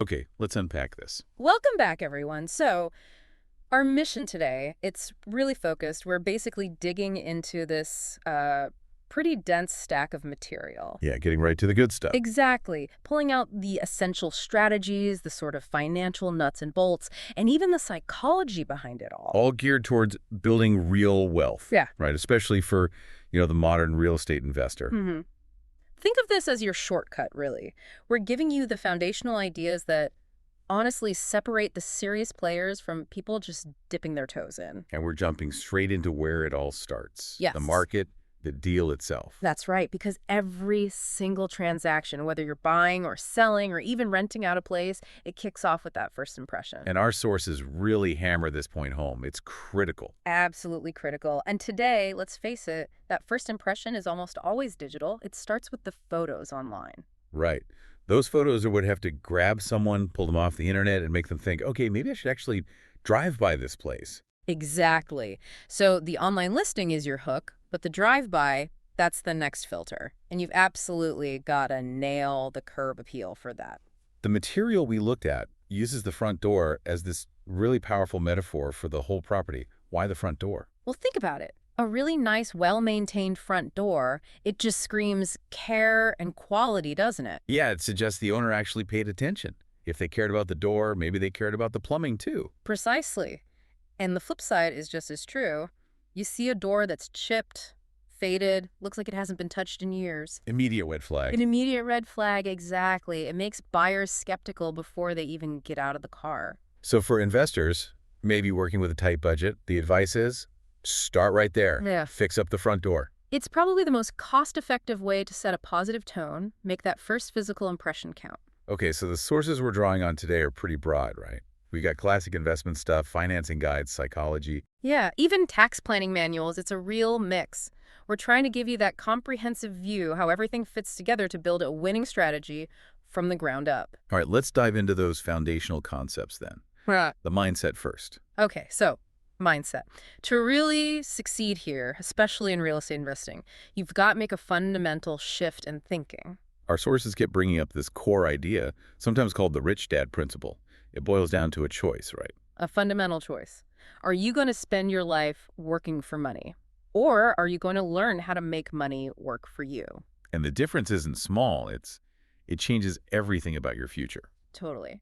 Okay, let's unpack this. Welcome back, everyone. So, our mission today, it's really focused. We're basically digging into this pretty dense stack of material. Yeah, getting right to the good stuff. Exactly. Pulling out the essential strategies, the sort of financial nuts and bolts, and even the psychology behind it all. All geared towards building real wealth. Yeah. Right, especially for, the modern real estate investor. hmm Think of this as your shortcut, really. We're giving you the foundational ideas that honestly separate the serious players from people just dipping their toes in. And we're jumping straight into where it all starts. Yes. The market, the deal itself. That's right, because every single transaction, whether you're buying or selling or even renting out a place, it kicks off with that first impression. And our sources really hammer this point home. It's critical. Absolutely critical. And today, let's face it, that first impression is almost always digital. It starts with the photos online. Right. Those photos are what have to grab someone, pull them off the internet, and make them think, okay, maybe I should actually drive by this place. Exactly. So the online listing is your hook, but the drive-by, that's the next filter. And you've absolutely got to nail the curb appeal for that. The material we looked at uses the front door as this really powerful metaphor for the whole property. Why the front door? Well, think about it. A really nice, well-maintained front door, it just screams care and quality, doesn't it? Yeah, it suggests the owner actually paid attention. If they cared about the door, maybe they cared about the plumbing too. Precisely. And the flip side is just as true. You see a door that's chipped, faded, looks like it hasn't been touched in years. Immediate red flag. An immediate red flag, exactly. It makes buyers skeptical before they even get out of the car. So for investors, maybe working with a tight budget, the advice is start right there. Yeah. Fix up the front door. It's probably the most cost-effective way to set a positive tone, make that first physical impression count. Okay, so the sources we're drawing on today are pretty broad, right? We got classic investment stuff, financing guides, psychology. Yeah, even tax planning manuals, it's a real mix. We're trying to give you that comprehensive view, how everything fits together to build a winning strategy from the ground up. All right, let's dive into those foundational concepts then. The mindset first. Okay, so mindset. To really succeed here, especially in real estate investing, you've got to make a fundamental shift in thinking. Our sources kept bringing up this core idea, sometimes called the rich dad principle. It boils down to a choice, right? A fundamental choice. Are you going to spend your life working for money? Or are you going to learn how to make money work for you? And the difference isn't small. It changes everything about your future. Totally.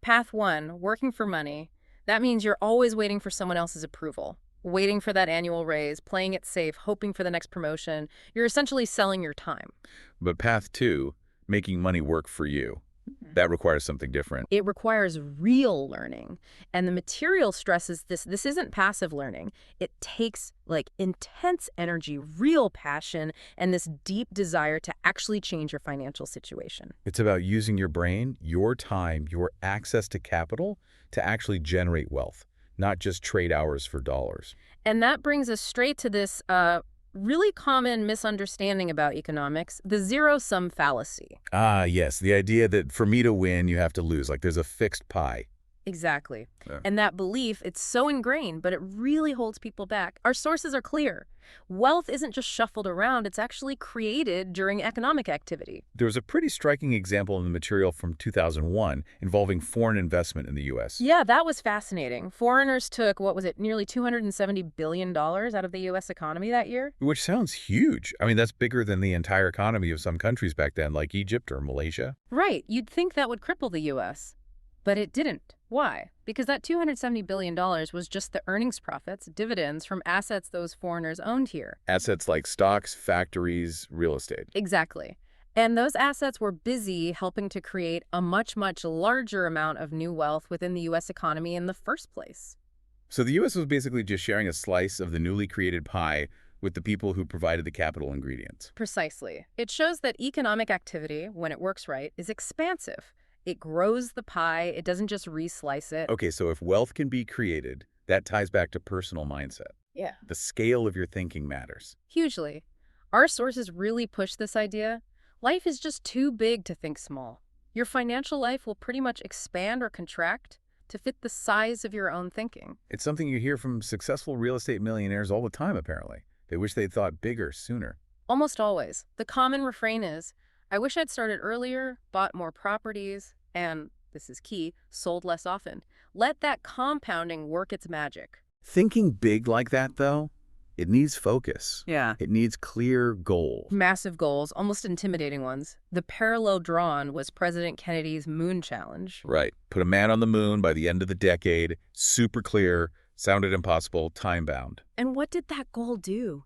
Path one, working for money. That means you're always waiting for someone else's approval, waiting for that annual raise, playing it safe, hoping for the next promotion. You're essentially selling your time. But path two, making money work for you. That requires something different. It requires real learning. And the material stresses this. This isn't passive learning. It takes intense energy, real passion, and this deep desire to actually change your financial situation. It's about using your brain, your time, your access to capital to actually generate wealth, not just trade hours for dollars. And that brings us straight to this really common misunderstanding about economics, the zero-sum fallacy. Ah, yes, the idea that for me to win, you have to lose, like there's a fixed pie. Exactly. Yeah. And that belief, it's so ingrained, but it really holds people back. Our sources are clear. Wealth isn't just shuffled around, it's actually created during economic activity. There was a pretty striking example in the material from 2001 involving foreign investment in the U.S. Yeah, that was fascinating. Foreigners took, nearly $270 billion out of the U.S. economy that year? Which sounds huge. I mean, that's bigger than the entire economy of some countries back then, like Egypt or Malaysia. Right. You'd think that would cripple the U.S., but it didn't. Why? Because that $270 billion was just the earnings profits, dividends from assets those foreigners owned here. Assets like stocks, factories, real estate. Exactly. And those assets were busy helping to create a much, much larger amount of new wealth within the U.S. economy in the first place. So the U.S. was basically just sharing a slice of the newly created pie with the people who provided the capital ingredients. Precisely. It shows that economic activity, when it works right, is expansive. It grows the pie. It doesn't just re-slice it. Okay, so if wealth can be created, that ties back to personal mindset. Yeah. The scale of your thinking matters. Hugely. Our sources really push this idea. Life is just too big to think small. Your financial life will pretty much expand or contract to fit the size of your own thinking. It's something you hear from successful real estate millionaires all the time, apparently. They wish they'd thought bigger sooner. Almost always. The common refrain is, I wish I'd started earlier, bought more properties, and this is key, sold less often. Let that compounding work its magic. Thinking big like that, though, it needs focus. Yeah. It needs clear goals. Massive goals, almost intimidating ones. The parallel drawn was President Kennedy's moon challenge. Right. Put a man on the moon by the end of the decade, super clear, sounded impossible, time-bound. And what did that goal do?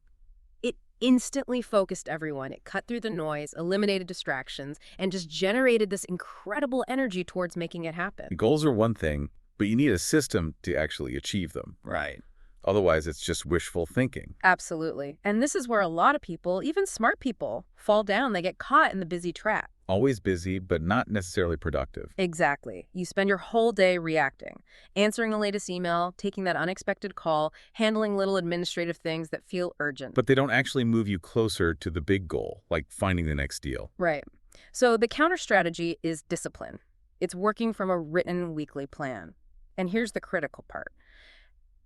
It instantly focused everyone. It cut through the noise, eliminated distractions, and just generated this incredible energy towards making it happen. Goals are one thing, but you need a system to actually achieve them. Right. Otherwise, it's just wishful thinking. Absolutely. And this is where a lot of people, even smart people, fall down. They get caught in the busy trap. Always busy, but not necessarily productive. Exactly. You spend your whole day reacting, answering the latest email, taking that unexpected call, handling little administrative things that feel urgent. But they don't actually move you closer to the big goal, like finding the next deal. Right. So the counter strategy is discipline. It's working from a written weekly plan. And here's the critical part.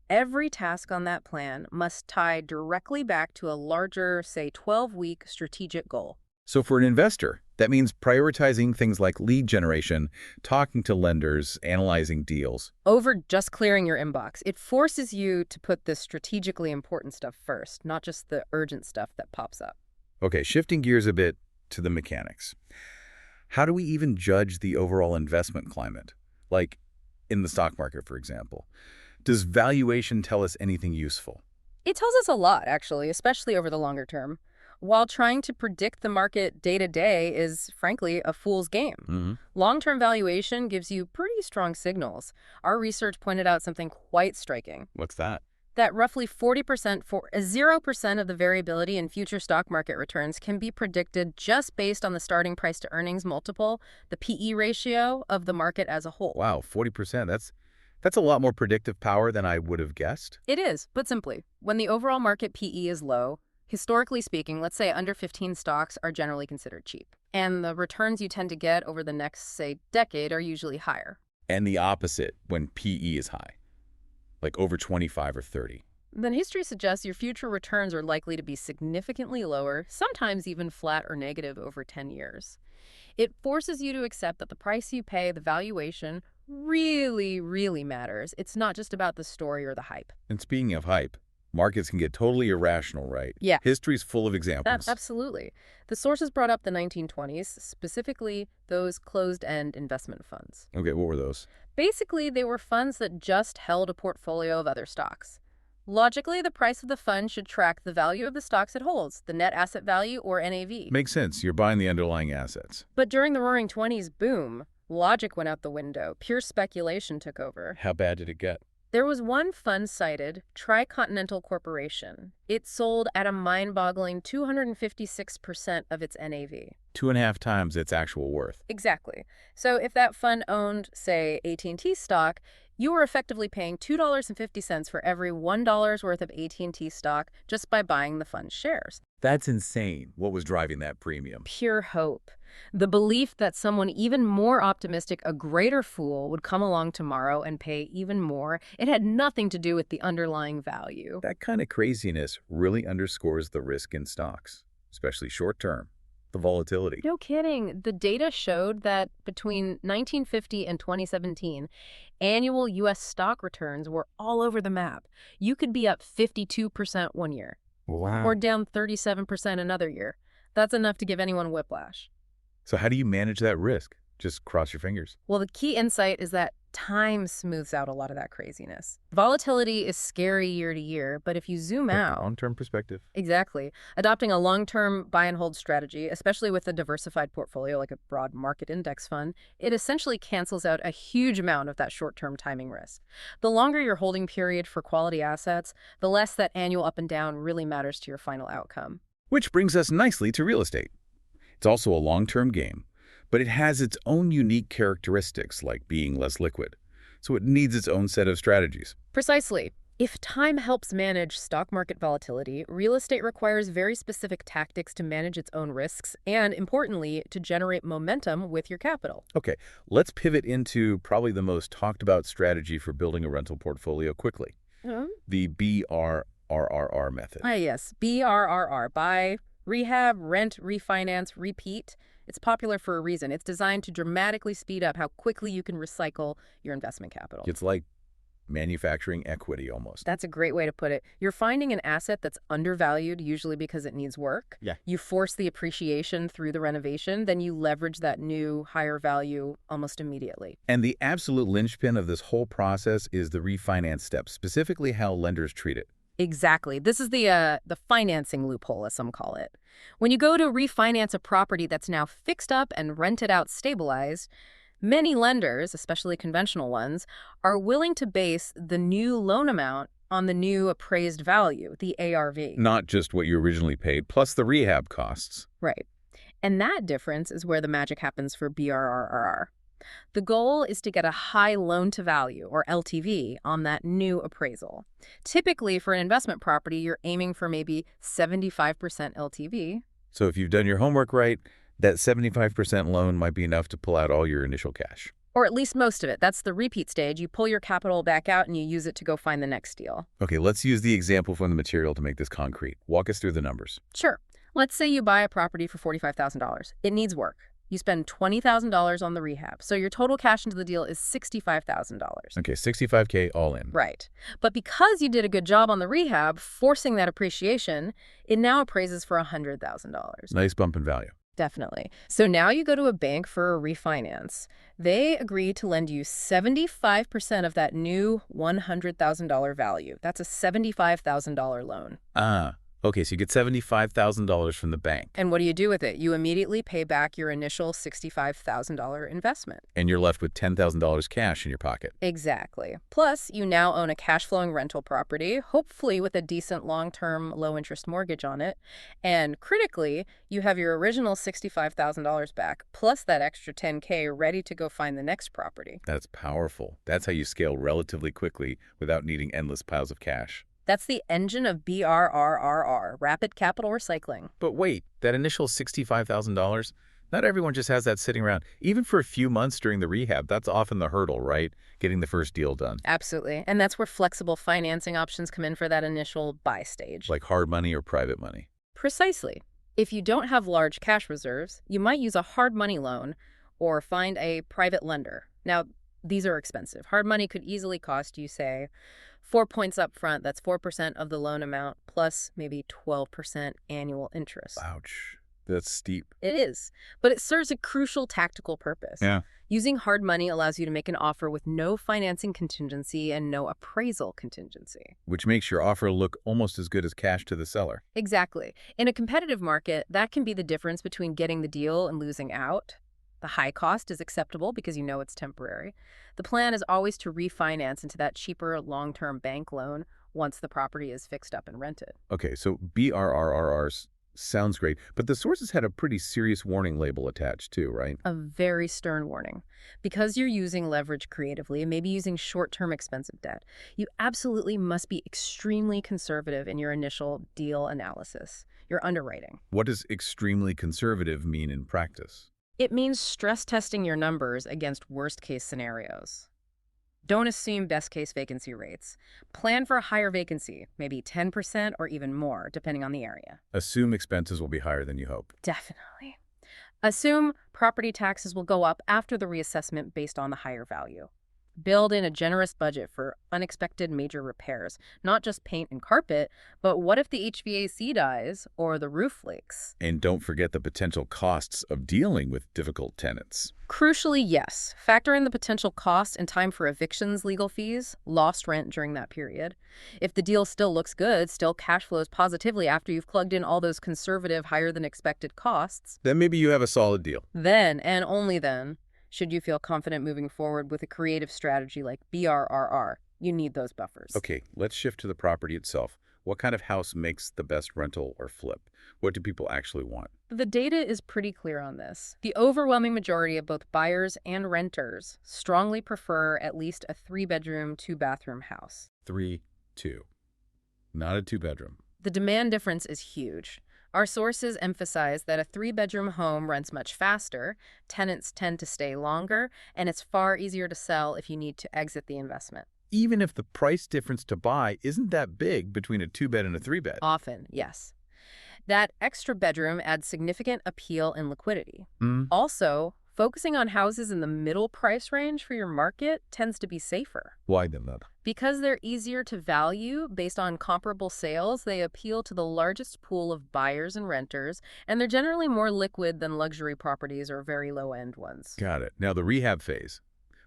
Every task on that plan must tie directly back to a larger, say, 12-week strategic goal. So for an investor, that means prioritizing things like lead generation, talking to lenders, analyzing deals. Over just clearing your inbox, it forces you to put the strategically important stuff first, not just the urgent stuff that pops up. Okay, shifting gears a bit to the mechanics. How do we even judge the overall investment climate? Like in the stock market, for example. Does valuation tell us anything useful? It tells us a lot, actually, especially over the longer term. While trying to predict the market day to day is, frankly, a fool's game. Long-term valuation gives you pretty strong signals. Our research pointed out something quite striking. What's that? That roughly 0% of the variability in future stock market returns can be predicted just based on the starting price to earnings multiple, the PE ratio of the market as a whole. Wow, 40%. That's a lot more predictive power than I would have guessed. It is, but simply, when the overall market PE is low, historically speaking, let's say under 15 stocks are generally considered cheap. And the returns you tend to get over the next, say, decade are usually higher. And the opposite when PE is high, like over 25 or 30. Then history suggests your future returns are likely to be significantly lower, sometimes even flat or negative over 10 years. It forces you to accept that the price you pay, the valuation, really, really matters. It's not just about the story or the hype. And speaking of hype, markets can get totally irrational, right? Yeah. History's full of examples. Absolutely. The sources brought up the 1920s, specifically those closed-end investment funds. Okay, what were those? Basically, they were funds that just held a portfolio of other stocks. Logically, the price of the fund should track the value of the stocks it holds, the net asset value or NAV. Makes sense. You're buying the underlying assets. But during the Roaring Twenties boom, logic went out the window. Pure speculation took over. How bad did it get? There was one fund cited, Tricontinental Corporation. It sold at a mind-boggling 256% of its NAV. 2.5 times its actual worth. Exactly. So if that fund owned, say, AT&T stock, you were effectively paying $2.50 for every $1 worth of AT&T stock just by buying the fund's shares. That's insane. What was driving that premium? Pure hope. The belief that someone even more optimistic, a greater fool, would come along tomorrow and pay even more. It had nothing to do with the underlying value. That kind of craziness really underscores the risk in stocks, especially short-term, the volatility. No kidding. The data showed that between 1950 and 2017, annual U.S. stock returns were all over the map. You could be up 52% one year. Wow. Or down 37% another year. That's enough to give anyone whiplash. So how do you manage that risk? Just cross your fingers. Well, the key insight is that time smooths out a lot of that craziness. Volatility is scary year to year, but if you zoom out... Long-term perspective. Exactly. Adopting a long-term buy-and-hold strategy, especially with a diversified portfolio like a broad market index fund, it essentially cancels out a huge amount of that short-term timing risk. The longer your holding period for quality assets, the less that annual up and down really matters to your final outcome. Which brings us nicely to real estate. It's also a long-term game, but it has its own unique characteristics like being less liquid. So it needs its own set of strategies. Precisely. If time helps manage stock market volatility, real estate requires very specific tactics to manage its own risks and, importantly, to generate momentum with your capital. Okay, let's pivot into probably the most talked about strategy for building a rental portfolio quickly. The BRRRR method. Yes, BRRR, buy, rehab, rent, refinance, repeat. It's popular for a reason. It's designed to dramatically speed up how quickly you can recycle your investment capital. It's like manufacturing equity almost. That's a great way to put it. You're finding an asset that's undervalued, usually because it needs work. Yeah. You force the appreciation through the renovation, then you leverage that new higher value almost immediately. And the absolute linchpin of this whole process is the refinance step, specifically how lenders treat it. Exactly. This is the financing loophole, as some call it. When you go to refinance a property that's now fixed up and rented out stabilized, many lenders, especially conventional ones, are willing to base the new loan amount on the new appraised value, the ARV. Not just what you originally paid, plus the rehab costs. Right. And that difference is where the magic happens for BRRRR. The goal is to get a high loan-to-value, or LTV, on that new appraisal. Typically, for an investment property, you're aiming for maybe 75% LTV. So if you've done your homework right, that 75% loan might be enough to pull out all your initial cash. Or at least most of it. That's the repeat stage. You pull your capital back out and you use it to go find the next deal. Okay, let's use the example from the material to make this concrete. Walk us through the numbers. Sure. Let's say you buy a property for $45,000. It needs work. You spend $20,000 on the rehab. So your total cash into the deal is $65,000. Okay, $65K all in. Right. But because you did a good job on the rehab, forcing that appreciation, it now appraises for $100,000. Nice bump in value. Definitely. So now you go to a bank for a refinance. They agree to lend you 75% of that new $100,000 value. That's a $75,000 loan. Okay, so you get $75,000 from the bank. And what do you do with it? You immediately pay back your initial $65,000 investment. And you're left with $10,000 cash in your pocket. Exactly. Plus, you now own a cash-flowing rental property, hopefully with a decent long-term low-interest mortgage on it. And critically, you have your original $65,000 back, plus that extra $10K ready to go find the next property. That's powerful. That's how you scale relatively quickly without needing endless piles of cash. That's the engine of BRRRR, rapid capital recycling. But wait, that initial $65,000, not everyone just has that sitting around. Even for a few months during the rehab, that's often the hurdle, right? Getting the first deal done. Absolutely. And that's where flexible financing options come in for that initial buy stage. Like hard money or private money. Precisely. If you don't have large cash reserves, you might use a hard money loan or find a private lender. Now, these are expensive. Hard money could easily cost you, say, 4 points up front. That's 4% of the loan amount, plus maybe 12% annual interest. Ouch. That's steep. It is, but it serves a crucial tactical purpose. Yeah. Using hard money allows you to make an offer with no financing contingency and no appraisal contingency. Which makes your offer look almost as good as cash to the seller. Exactly. In a competitive market, that can be the difference between getting the deal and losing out. The high cost is acceptable because you know it's temporary. The plan is always to refinance into that cheaper long-term bank loan once the property is fixed up and rented. Okay, so BRRRRs sounds great, but the sources had a pretty serious warning label attached too, right? A very stern warning. Because you're using leverage creatively and maybe using short-term expensive debt, you absolutely must be extremely conservative in your initial deal analysis, your underwriting. What does extremely conservative mean in practice? It means stress testing your numbers against worst-case scenarios. Don't assume best-case vacancy rates. Plan for a higher vacancy, maybe 10% or even more, depending on the area. Assume expenses will be higher than you hope. Definitely. Assume property taxes will go up after the reassessment based on the higher value. Build in a generous budget for unexpected major repairs, not just paint and carpet, but what if the HVAC dies or the roof leaks? And don't forget the potential costs of dealing with difficult tenants. Crucially, yes. Factor in the potential cost and time for evictions, legal fees, lost rent during that period. If the deal still looks good, still cash flows positively after you've plugged in all those conservative, higher than expected costs, Then maybe you have a solid deal. then, and only then, should you feel confident moving forward with a creative strategy like BRRR. You need those buffers. Okay, let's shift to the property itself. What kind of house makes the best rental or flip? What do people actually want? The data is pretty clear on this. The overwhelming majority of both buyers and renters strongly prefer at least a 3-bedroom, 2-bathroom house. 3, 2. Not a 2-bedroom. The demand difference is huge. Our sources emphasize that a 3-bedroom home rents much faster, tenants tend to stay longer, and it's far easier to sell if you need to exit the investment. Even if the price difference to buy isn't that big between a 2-bed and a 3-bed. Often, yes. That extra bedroom adds significant appeal and liquidity. Hmm. Also, focusing on houses in the middle price range for your market tends to be safer. Why then that? Because they're easier to value based on comparable sales, they appeal to the largest pool of buyers and renters, and they're generally more liquid than luxury properties or very low-end ones. Got it. Now the rehab phase.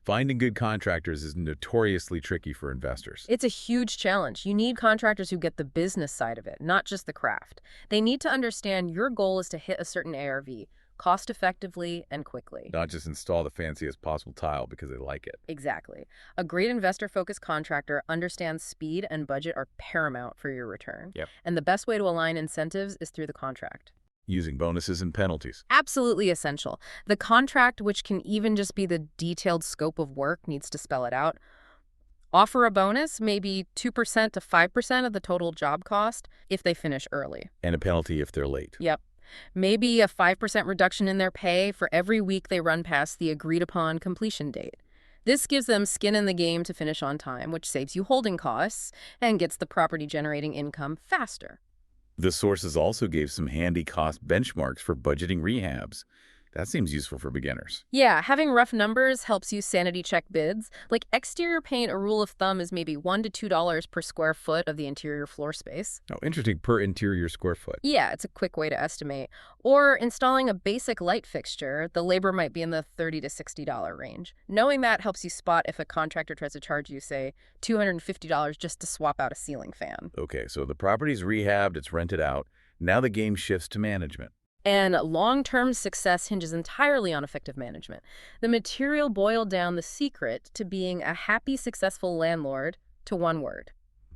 Finding good contractors is notoriously tricky for investors. It's a huge challenge. You need contractors who get the business side of it, not just the craft. They need to understand your goal is to hit a certain ARV, cost effectively and quickly. Not just install the fanciest possible tile because they like it. Exactly. A great investor-focused contractor understands speed and budget are paramount for your return. Yep. And the best way to align incentives is through the contract. Using bonuses and penalties. Absolutely essential. The contract, which can even just be the detailed scope of work, needs to spell it out. Offer a bonus, maybe 2% to 5% of the total job cost if they finish early. And a penalty if they're late. Yep. Maybe a 5% reduction in their pay for every week they run past the agreed-upon completion date. This gives them skin in the game to finish on time, which saves you holding costs and gets the property generating income faster. The sources also gave some handy cost benchmarks for budgeting rehabs. That seems useful for beginners. Yeah, having rough numbers helps you sanity check bids. Like exterior paint, a rule of thumb is maybe $1 to $2 per square foot of the interior floor space. Oh, interesting. Per interior square foot. Yeah, it's a quick way to estimate. Or installing a basic light fixture, the labor might be in the $30 to $60 range. Knowing that helps you spot if a contractor tries to charge you, say, $250 just to swap out a ceiling fan. Okay, so the property's rehabbed, it's rented out. Now the game shifts to management. And long-term success hinges entirely on effective management. The material boiled down the secret to being a happy, successful landlord to one word: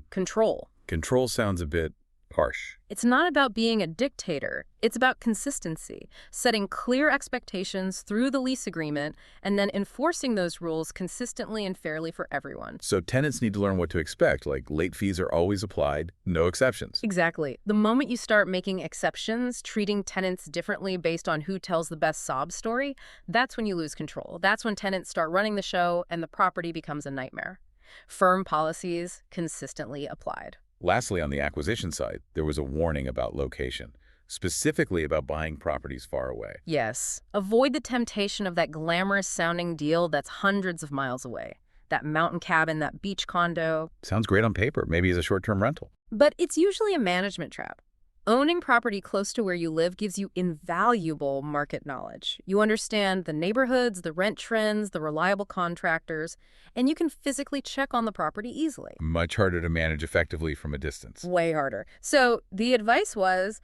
control. Control sounds a bit harsh. It's not about being a dictator. It's about consistency, setting clear expectations through the lease agreement, and then enforcing those rules consistently and fairly for everyone. So tenants need to learn what to expect, like late fees are always applied, no exceptions. Exactly. The moment you start making exceptions, treating tenants differently based on who tells the best sob story, that's when you lose control. That's when tenants start running the show and the property becomes a nightmare. Firm policies consistently applied. Lastly, on the acquisition side, there was a warning about location, specifically about buying properties far away. Yes. Avoid the temptation of that glamorous-sounding deal that's hundreds of miles away. That mountain cabin, that beach condo. Sounds great on paper, maybe as a short-term rental. But it's usually a management trap. Owning property close to where you live gives you invaluable market knowledge. You understand the neighborhoods, the rent trends, the reliable contractors, and you can physically check on the property easily. Much harder to manage effectively from a distance. Way harder. So the advice was,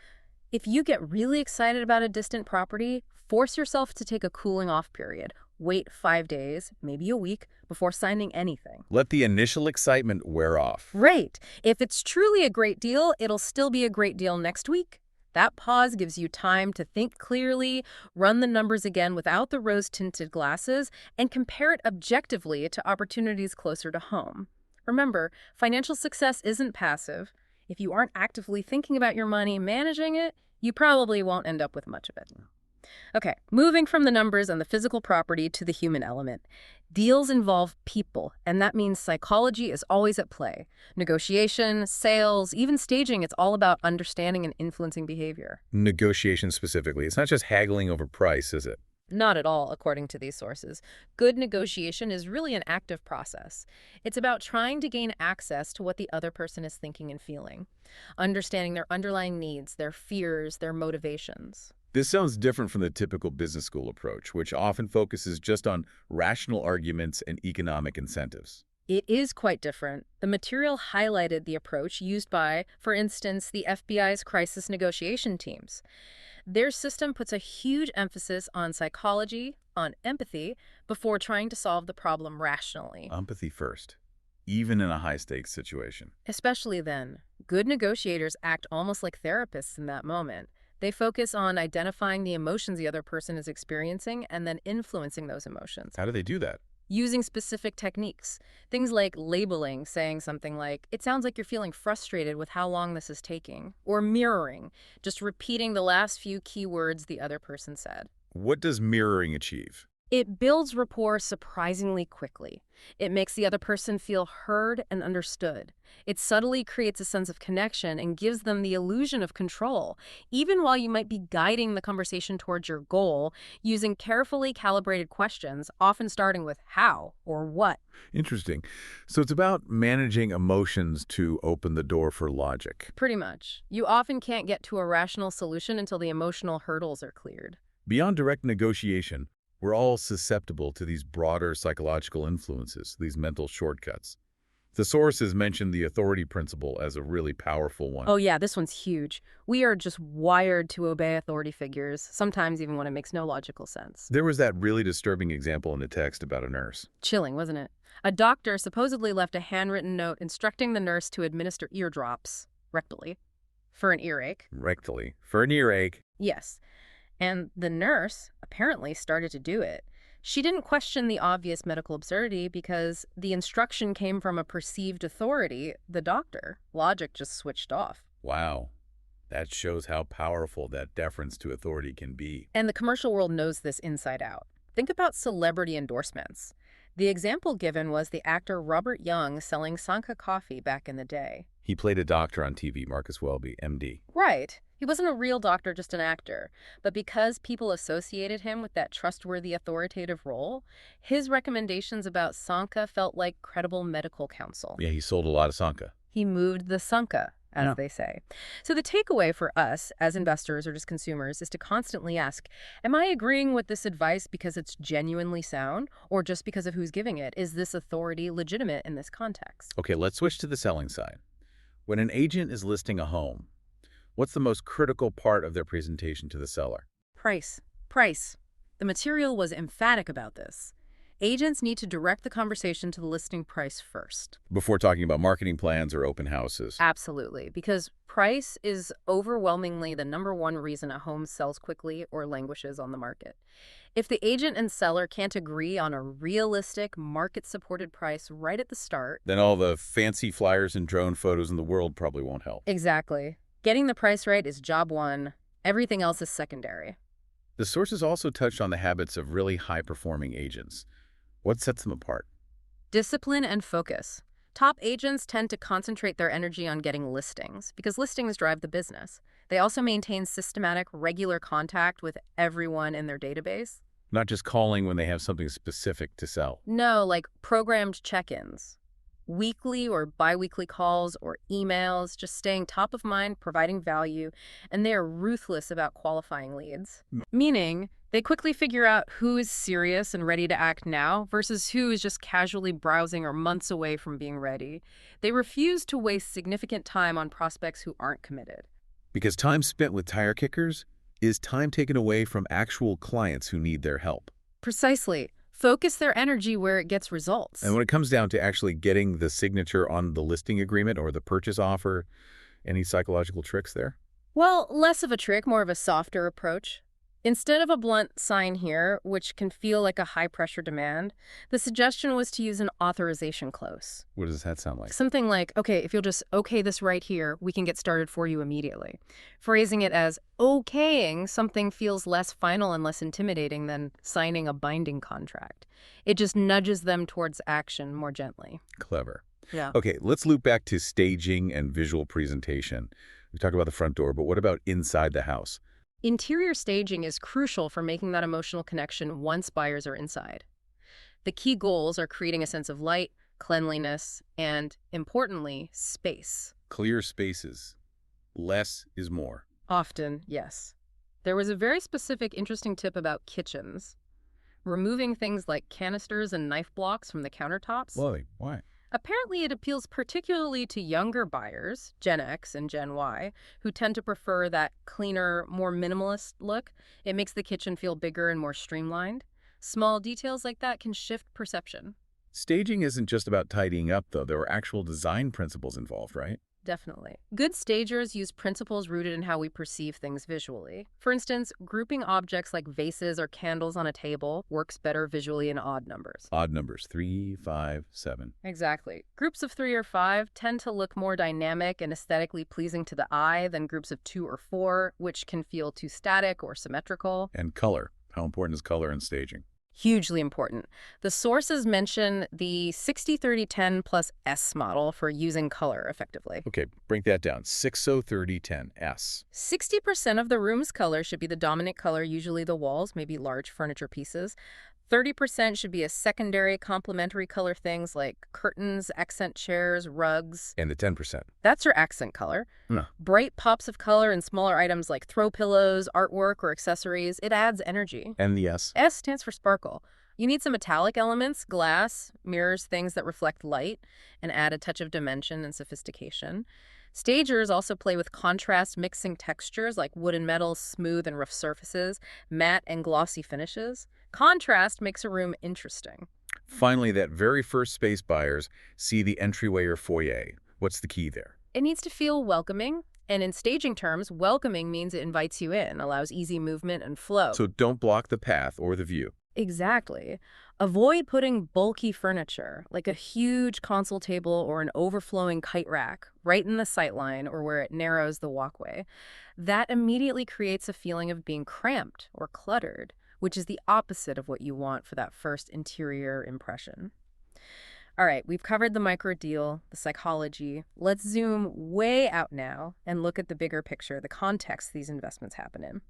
if you get really excited about a distant property, force yourself to take a cooling off period. Wait 5 days, maybe a week, before signing anything. Let the initial excitement wear off. Right. If it's truly a great deal, it'll still be a great deal next week. That pause gives you time to think clearly, run the numbers again without the rose-tinted glasses, and compare it objectively to opportunities closer to home. Remember, financial success isn't passive. If you aren't actively thinking about your money, managing it, you probably won't end up with much of it. Okay, moving from the numbers and the physical property to the human element. Deals involve people, and that means psychology is always at play. Negotiation, sales, even staging, it's all about understanding and influencing behavior. Negotiation specifically. It's not just haggling over price, is it? Not at all, according to these sources. Good negotiation is really an active process. It's about trying to gain access to what the other person is thinking and feeling, understanding their underlying needs, their fears, their motivations. This sounds different from the typical business school approach, which often focuses just on rational arguments and economic incentives. It is quite different. The material highlighted the approach used by, for instance, the FBI's crisis negotiation teams. Their system puts a huge emphasis on psychology, on empathy, before trying to solve the problem rationally. Empathy first, even in a high-stakes situation. Especially then, good negotiators act almost like therapists in that moment. They focus on identifying the emotions the other person is experiencing and then influencing those emotions. How do they do that? Using specific techniques. Things like labeling, saying something like, "It sounds like you're feeling frustrated with how long this is taking." Or mirroring, just repeating the last few key words the other person said. What does mirroring achieve? It builds rapport surprisingly quickly. It makes the other person feel heard and understood. It subtly creates a sense of connection and gives them the illusion of control, even while you might be guiding the conversation towards your goal using carefully calibrated questions, often starting with how or what. Interesting. So it's about managing emotions to open the door for logic. Pretty much. You often can't get to a rational solution until the emotional hurdles are cleared. Beyond direct negotiation, we're all susceptible to these broader psychological influences, these mental shortcuts. The sources mentioned the authority principle as a really powerful one. Oh yeah, this one's huge. We are just wired to obey authority figures, sometimes even when it makes no logical sense. There was that really disturbing example in the text about a nurse. Chilling, wasn't it? A doctor supposedly left a handwritten note instructing the nurse to administer eardrops, rectally, for an earache. Rectally. For an earache. Yes. And the nurse apparently started to do it. She didn't question the obvious medical absurdity because the instruction came from a perceived authority, the doctor. Logic just switched off. Wow. That shows how powerful that deference to authority can be. And the commercial world knows this inside out. Think about celebrity endorsements. The example given was the actor Robert Young selling Sanka coffee back in the day. He played a doctor on TV, Marcus Welby, MD. Right. He wasn't a real doctor, just an actor. But because people associated him with that trustworthy authoritative role, his recommendations about Sanka felt like credible medical counsel. Yeah, he sold a lot of Sanka. He moved the Sanka, as they say. So the takeaway for us as investors or just consumers is to constantly ask, am I agreeing with this advice because it's genuinely sound or just because of who's giving it? Is this authority legitimate in this context? Okay, let's switch to the selling side. When an agent is listing a home, what's the most critical part of their presentation to the seller? Price. Price. The material was emphatic about this. Agents need to direct the conversation to the listing price first. Before talking about marketing plans or open houses. Absolutely, because price is overwhelmingly the number one reason a home sells quickly or languishes on the market. If the agent and seller can't agree on a realistic, market-supported price right at the start, then all the fancy flyers and drone photos in the world probably won't help. Exactly. Getting the price right is job one. Everything else is secondary. The sources also touched on the habits of really high-performing agents. What sets them apart? Discipline and focus. Top agents tend to concentrate their energy on getting listings because listings drive the business. They also maintain systematic, regular contact with everyone in their database. Not just calling when they have something specific to sell. No, like programmed check-ins. Weekly or bi-weekly calls or emails, just staying top of mind, providing value, and they are ruthless about qualifying leads. Meaning, they quickly figure out who is serious and ready to act now versus who is just casually browsing or months away from being ready. They refuse to waste significant time on prospects who aren't committed. Because time spent with tire kickers is time taken away from actual clients who need their help. Precisely. Focus their energy where it gets results. And when it comes down to actually getting the signature on the listing agreement or the purchase offer, any psychological tricks there? Well, less of a trick, more of a softer approach. Instead of a blunt sign here, which can feel like a high-pressure demand, the suggestion was to use an authorization clause. What does that sound like? Something like, okay, if you'll just okay this right here, we can get started for you immediately. Phrasing it as okaying something feels less final and less intimidating than signing a binding contract. It just nudges them towards action more gently. Clever. Yeah. Okay, let's loop back to staging and visual presentation. We talked about the front door, but what about inside the house? Interior staging is crucial for making that emotional connection once buyers are inside. The key goals are creating a sense of light, cleanliness, and, importantly, space. Clear spaces. Less is more. Often, yes. There was a very specific, interesting tip about kitchens. Removing things like canisters and knife blocks from the countertops. Why? Why? Apparently, it appeals particularly to younger buyers, Gen X and Gen Y, who tend to prefer that cleaner, more minimalist look. It makes the kitchen feel bigger and more streamlined. Small details like that can shift perception. Staging isn't just about tidying up, though. There are actual design principles involved, right? Definitely. Good stagers use principles rooted in how we perceive things visually. For instance, grouping objects like vases or candles on a table works better visually in odd numbers. Odd numbers, 3, 5, 7. Exactly. Groups of 3 or 5 tend to look more dynamic and aesthetically pleasing to the eye than groups of 2 or 4, which can feel too static or symmetrical. And color. How important is color in staging? Hugely important. The sources mention the 60-30-10 plus S model for using color effectively. Okay, break that down. 60-30-10 S. 60% of the room's color should be the dominant color, usually the walls, maybe large furniture pieces. 30% should be a secondary complementary color, things like curtains, accent chairs, rugs. And the 10%. That's your accent color. No. Bright pops of color in smaller items like throw pillows, artwork, or accessories. It adds energy. And the S. S stands for sparkle. You need some metallic elements, glass, mirrors, things that reflect light, and add a touch of dimension and sophistication. Stagers also play with contrast, mixing textures like wood and metal, smooth and rough surfaces, matte and glossy finishes. Contrast makes a room interesting. Finally, that very first space buyers see the entryway or foyer. What's the key there? It needs to feel welcoming, and in staging terms, welcoming means it invites you in, allows easy movement and flow. So don't block the path or the view. Exactly. Avoid putting bulky furniture, like a huge console table or an overflowing kite rack, right in the sightline or where it narrows the walkway. That immediately creates a feeling of being cramped or cluttered, which is the opposite of what you want for that first interior impression. All right, we've covered the micro deal, the psychology. Let's zoom way out now and look at the bigger picture, the context these investments happen in.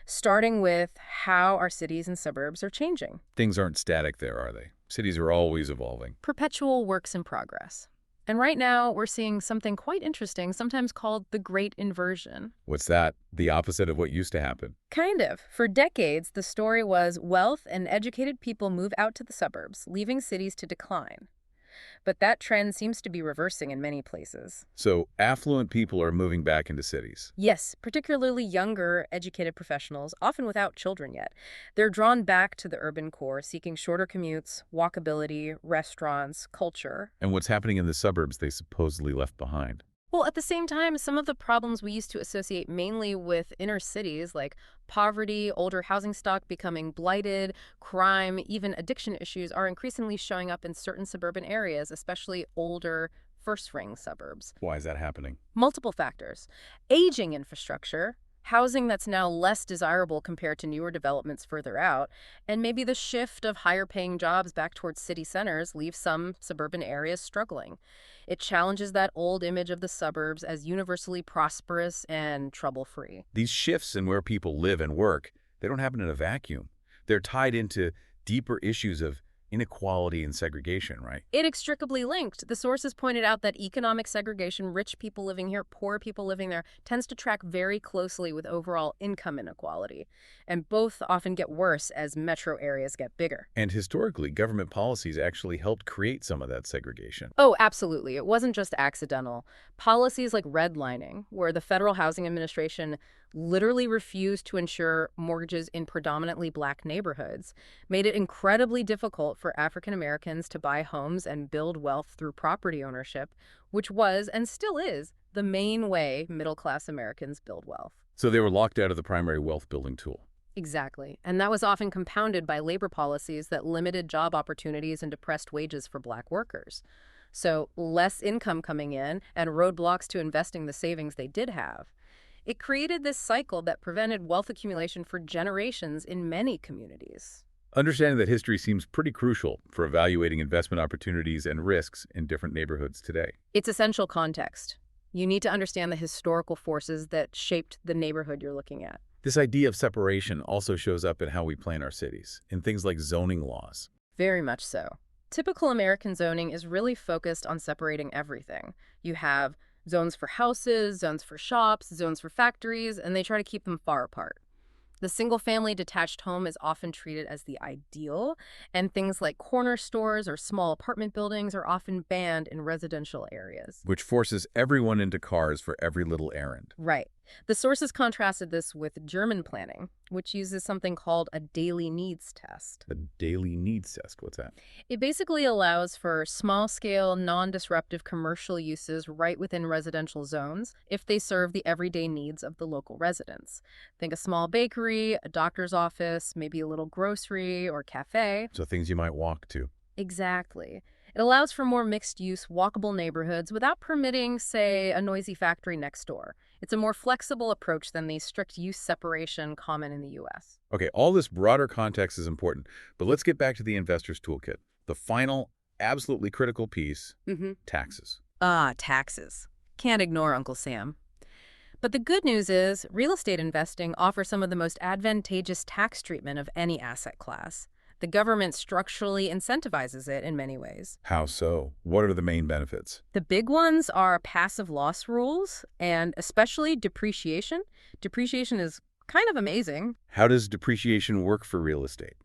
Starting with how our cities and suburbs are changing. Things aren't static there, are they? Cities are always evolving. Perpetual works in progress. And right now, we're seeing something quite interesting, sometimes called the Great Inversion. What's that? The opposite of what used to happen. Kind of. For decades, the story was wealth and educated people move out to the suburbs, leaving cities to decline. But that trend seems to be reversing in many places. So affluent people are moving back into cities. Yes, particularly younger, educated professionals, often without children yet. They're drawn back to the urban core, seeking shorter commutes, walkability, restaurants, culture. And what's happening in the suburbs they supposedly left behind? Well, at the same time, some of the problems we used to associate mainly with inner cities, like poverty, older housing stock becoming blighted, crime, even addiction issues, are increasingly showing up in certain suburban areas, especially older, first-ring suburbs. Why is that happening? Multiple factors. Aging infrastructure, housing that's now less desirable compared to newer developments further out, and maybe the shift of higher-paying jobs back towards city centers leaves some suburban areas struggling. It challenges that old image of the suburbs as universally prosperous and trouble-free. These shifts in where people live and work, they don't happen in a vacuum. They're tied into deeper issues of inequality and segregation, right? Inextricably linked. The sources pointed out that economic segregation, rich people living here, poor people living there, tends to track very closely with overall income inequality. And both often get worse as metro areas get bigger. And historically, government policies actually helped create some of that segregation. Oh, absolutely. It wasn't just accidental. Policies like redlining, where the Federal Housing Administration literally refused to insure mortgages in predominantly black neighborhoods, made it incredibly difficult for African Americans to buy homes and build wealth through property ownership, which was, and still is, the main way middle-class Americans build wealth. So they were locked out of the primary wealth-building tool. Exactly. And that was often compounded by labor policies that limited job opportunities and depressed wages for black workers. So less income coming in and roadblocks to investing the savings they did have. It created this cycle that prevented wealth accumulation for generations in many communities. Understanding that history seems pretty crucial for evaluating investment opportunities and risks in different neighborhoods today. It's essential context. You need to understand the historical forces that shaped the neighborhood you're looking at. This idea of separation also shows up in how we plan our cities, in things like zoning laws. Very much so. Typical American zoning is really focused on separating everything. You have zones for houses, zones for shops, zones for factories, and they try to keep them far apart. The single-family detached home is often treated as the ideal, and things like corner stores or small apartment buildings are often banned in residential areas. Which forces everyone into cars for every little errand. Right. The sources contrasted this with German planning, which uses something called a daily needs test. A daily needs test, what's that? It basically allows for small-scale, non-disruptive commercial uses right within residential zones if they serve the everyday needs of the local residents. Think a small bakery, a doctor's office, maybe a little grocery or cafe. So things you might walk to. Exactly. It allows for more mixed-use, walkable neighborhoods without permitting, say, a noisy factory next door. It's a more flexible approach than the strict use separation common in the U.S. Okay, all this broader context is important, but let's get back to the investor's toolkit. The final, absolutely critical piece, taxes. Taxes. Can't ignore Uncle Sam. But the good news is, real estate investing offers some of the most advantageous tax treatment of any asset class. The government structurally incentivizes it in many ways. How so? What are the main benefits? The big ones are passive loss rules and especially depreciation. Depreciation is kind of amazing. How does depreciation work for real estate?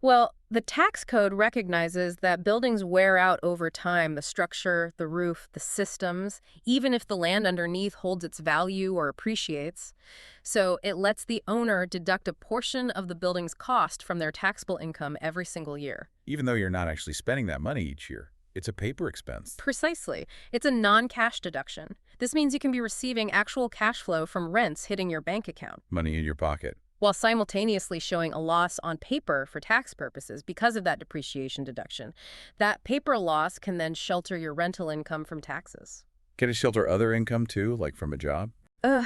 Well, the tax code recognizes that buildings wear out over time, the structure, the roof, the systems, even if the land underneath holds its value or appreciates. So it lets the owner deduct a portion of the building's cost from their taxable income every single year. Even though you're not actually spending that money each year, it's a paper expense. Precisely. It's a non-cash deduction. This means you can be receiving actual cash flow from rents hitting your bank account, Money in your pocket. while simultaneously showing a loss on paper for tax purposes because of that depreciation deduction. That paper loss can then shelter your rental income from taxes. Can it shelter other income too, like from a job? Ugh,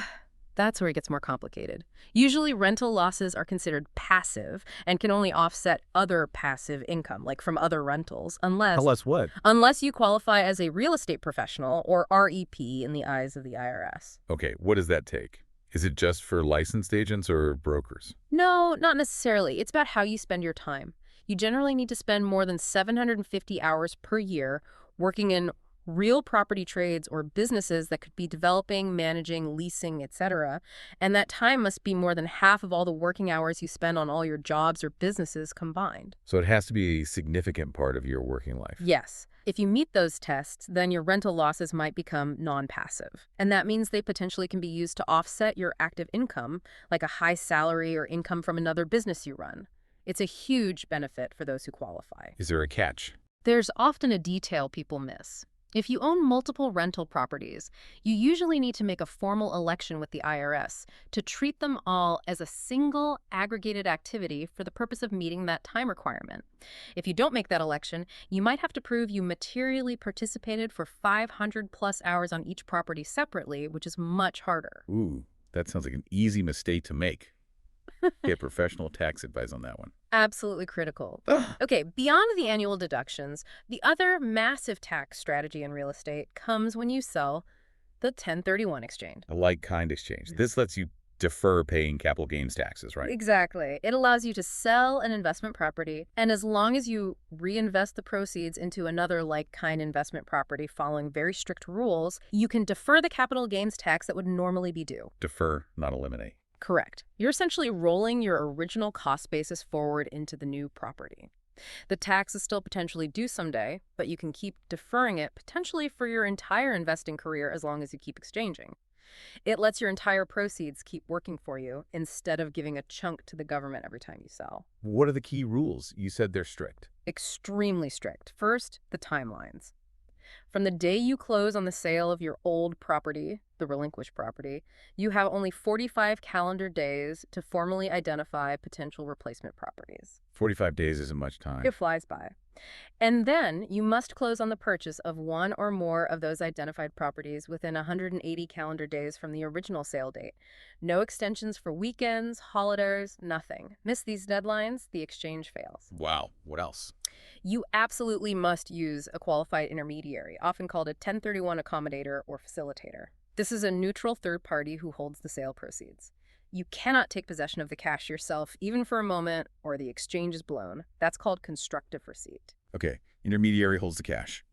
that's where it gets more complicated. Usually rental losses are considered passive and can only offset other passive income, like from other rentals, Unless what? unless you qualify as a real estate professional or REP in the eyes of the IRS. Okay, what does that take? Is it just for licensed agents or brokers? No, not necessarily. It's about how you spend your time. You generally need to spend more than 750 hours per year working in real property trades or businesses that could be developing, managing, leasing, etc. And that time must be more than half of all the working hours you spend on all your jobs or businesses combined. So it has to be a significant part of your working life. Yes. If you meet those tests, then your rental losses might become non-passive. And that means they potentially can be used to offset your active income, like a high salary or income from another business you run. It's a huge benefit for those who qualify. Is there a catch? There's often a detail people miss. If you own multiple rental properties, you usually need to make a formal election with the IRS to treat them all as a single aggregated activity for the purpose of meeting that time requirement. If you don't make that election, you might have to prove you materially participated for 500 plus hours on each property separately, which is much harder. Ooh, that sounds like an easy mistake to make. Get professional tax advice on that one. Absolutely critical. Okay, beyond the annual deductions, the other massive tax strategy in real estate comes when you sell the 1031 exchange. A like-kind exchange. This lets you defer paying capital gains taxes, right? Exactly. It allows you to sell an investment property, and as long as you reinvest the proceeds into another like-kind investment property following very strict rules, you can defer the capital gains tax that would normally be due. Defer, not eliminate. Correct. You're essentially rolling your original cost basis forward into the new property. The tax is still potentially due someday, but you can keep deferring it potentially for your entire investing career as long as you keep exchanging. It lets your entire proceeds keep working for you instead of giving a chunk to the government every time you sell. What are the key rules? You said they're strict. Extremely strict. First, the timelines. From the day you close on the sale of your old property, the relinquished property, you have only 45 calendar days to formally identify potential replacement properties. 45 days isn't much time. It flies by. And then you must close on the purchase of one or more of those identified properties within 180 calendar days from the original sale date. No extensions for weekends, holidays, nothing. Miss these deadlines, the exchange fails. Wow. What else? You absolutely must use a qualified intermediary, often called a 1031 accommodator or facilitator. This is a neutral third party who holds the sale proceeds. You cannot take possession of the cash yourself, even for a moment, or the exchange is blown. That's called constructive receipt. Okay. Intermediary holds the cash.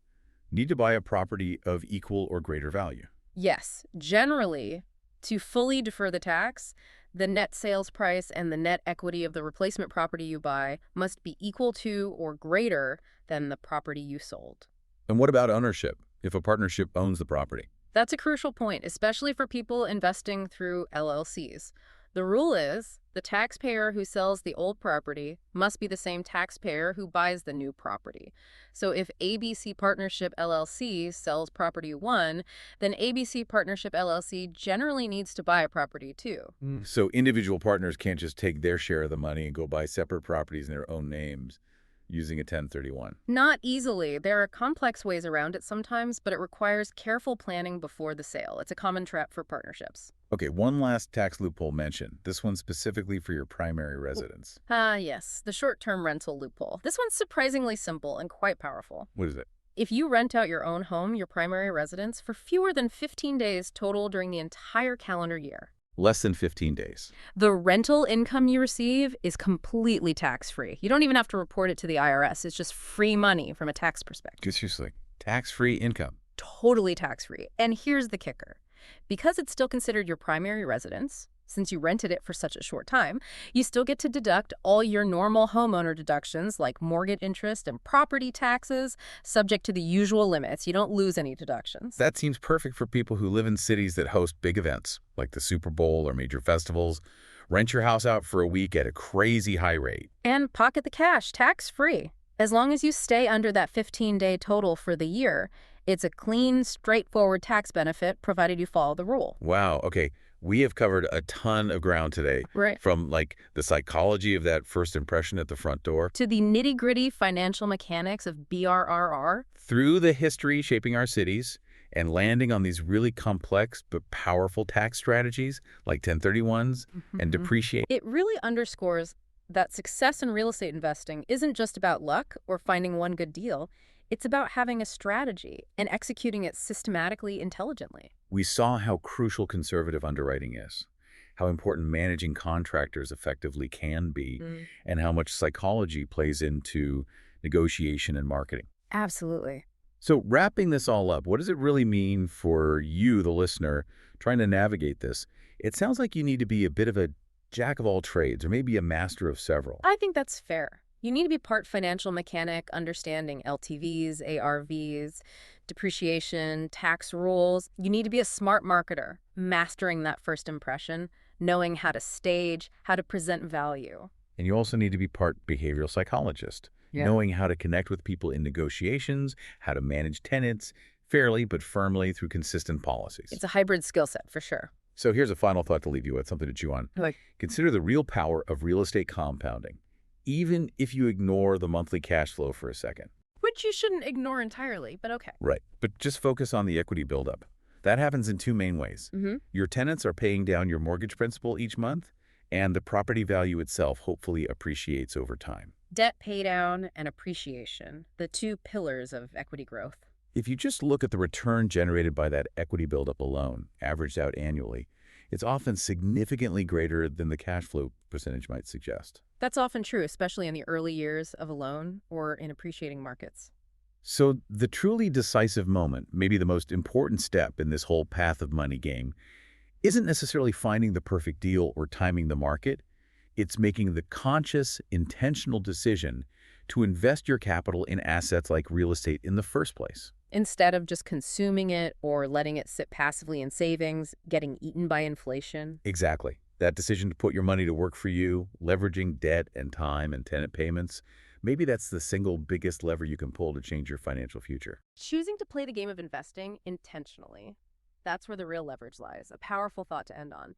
Need to buy a property of equal or greater value. Yes, generally, to fully defer the tax, the net sales price and the net equity of the replacement property you buy must be equal to or greater than the property you sold. And what about ownership, if a partnership owns the property? That's a crucial point, especially for people investing through LLCs. The rule is the taxpayer who sells the old property must be the same taxpayer who buys the new property. So if ABC Partnership LLC sells property 1, then ABC Partnership LLC generally needs to buy a property 2. So individual partners can't just take their share of the money and go buy separate properties in their own names. using a 1031? Not easily. There are complex ways around it sometimes, but it requires careful planning before the sale. It's a common trap for partnerships. Okay, one last tax loophole mentioned. This one specifically for your primary residence. Yes, the short-term rental loophole. This one's surprisingly simple and quite powerful. What is it? If you rent out your own home, your primary residence, for fewer than 15 days total during the entire calendar year, Less than 15 days. the rental income you receive is completely tax-free. You don't even have to report it to the IRS. It's just free money from a tax perspective. Seriously, tax-free income. Totally tax-free. And here's the kicker. Because it's still considered your primary residence, since you rented it for such a short time, you still get to deduct all your normal homeowner deductions like mortgage interest and property taxes, subject to the usual limits. You don't lose any deductions. That seems perfect for people who live in cities that host big events, like the Super Bowl or major festivals. Rent your house out for a week at a crazy high rate. And pocket the cash, tax-free. As long as you stay under that 15-day total for the year, it's a clean, straightforward tax benefit, provided you follow the rule. Wow, okay. We have covered a ton of ground today. Right. From, like, the psychology of that first impression at the front door, To the nitty-gritty financial mechanics of BRRR. through the history shaping our cities, and landing on these really complex but powerful tax strategies like 1031s and depreciate. It really underscores that success in real estate investing isn't just about luck or finding one good deal. It's about having a strategy and executing it systematically, intelligently. We saw how crucial conservative underwriting is, how important managing contractors effectively can be, and how much psychology plays into negotiation and marketing. Absolutely. So wrapping this all up, what does it really mean for you, the listener, trying to navigate this? It sounds like you need to be a bit of a jack of all trades, or maybe a master of several. I think that's fair. You need to be part financial mechanic, understanding LTVs, ARVs, depreciation, tax rules. You need to be a smart marketer, mastering that first impression, knowing how to stage, how to present value. And you also need to be part behavioral psychologist, knowing how to connect with people in negotiations, how to manage tenants fairly but firmly through consistent policies. It's a hybrid skill set, for sure. So here's a final thought to leave you with, something to chew on. Consider the real power of real estate compounding, even if you ignore the monthly cash flow for a second. Which you shouldn't ignore entirely, but okay. Right. But just focus on the equity buildup. That happens in two main ways. Your tenants are paying down your mortgage principal each month, and the property value itself hopefully appreciates over time. Debt paydown and appreciation, the two pillars of equity growth. If you just look at the return generated by that equity buildup alone, averaged out annually, it's often significantly greater than the cash flow percentage might suggest. That's often true, especially in the early years of a loan or in appreciating markets. So the truly decisive moment, maybe the most important step in this whole path of money game, isn't necessarily finding the perfect deal or timing the market. It's making the conscious, intentional decision to invest your capital in assets like real estate in the first place. Instead of just consuming it or letting it sit passively in savings, getting eaten by inflation. Exactly. That decision to put your money to work for you, leveraging debt and time and tenant payments, maybe that's the single biggest lever you can pull to change your financial future. Choosing to play the game of investing intentionally. That's where the real leverage lies. A powerful thought to end on.